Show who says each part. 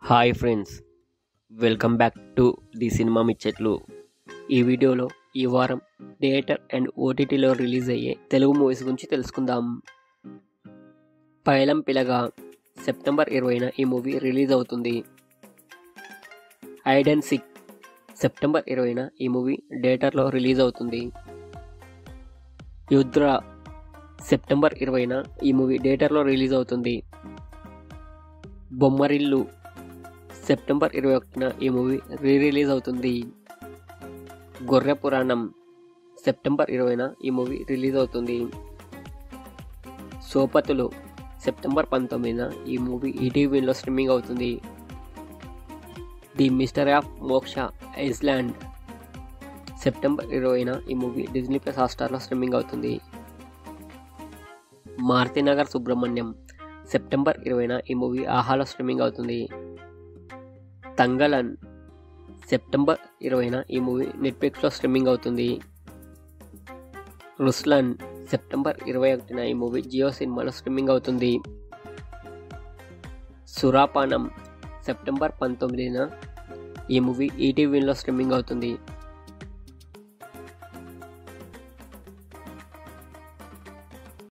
Speaker 1: Hi friends, welcome back to the cinema మిచ్చెట్లు. ఈ వీడియోలో ఈ వారం థియేటర్ అండ్ ఓటీటీలో రిలీజ్ అయ్యే తెలుగు మూవీస్ గురించి తెలుసుకుందాం. పైలం పిలగా సెప్టెంబర్ 20న ఈ మూవీ రిలీజ్ అవుతుంది. హైడ్ అండ్ సీక్ సెప్టెంబర్ 20న ఈ మూవీ థియేటర్లో రిలీజ్ అవుతుంది. యుద్ర సెప్టెంబర్ 20న ఈ మూవీ థియేటర్లో రిలీజ్ అవుతుంది. బొమ్మరిల్లు సెప్టెంబర్ 21న ఈ మూవీ రిలీజ్ అవుతుంది. గొర్రె పురాణం సెప్టెంబర్ 20న ఈ మూవీ రిలీజ్ అవుతుంది. సోపతులు సెప్టెంబర్ 19న ఈ మూవీ ఈటీవీలో స్ట్రీమింగ్ అవుతుంది. ది మిస్టరీ ఆఫ్ మోక్ష ఐస్లాండ్ సెప్టెంబర్ 20న ఈ మూవీ డిజ్నీ ప్లస్ హాట్‌స్టార్లో స్ట్రీమింగ్ అవుతుంది. మారుతినగర్ సుబ్రహ్మణ్యం సెప్టెంబర్ 20న ఈ మూవీ ఆహాలో స్ట్రీమింగ్ అవుతుంది. తంగలన్ సెప్టెంబర్ 20న ఈ మూవీ నెట్ఫ్లిక్స్లో స్ట్రీమింగ్ అవుతుంది. రుస్లన్ సెప్టెంబర్ 21న ఈ మూవీ జియో సినిమాలో స్ట్రీమింగ్ అవుతుంది. సురాపానం సెప్టెంబర్ 19న ఈ మూవీ ఈటీవీలో స్ట్రీమింగ్ అవుతుంది.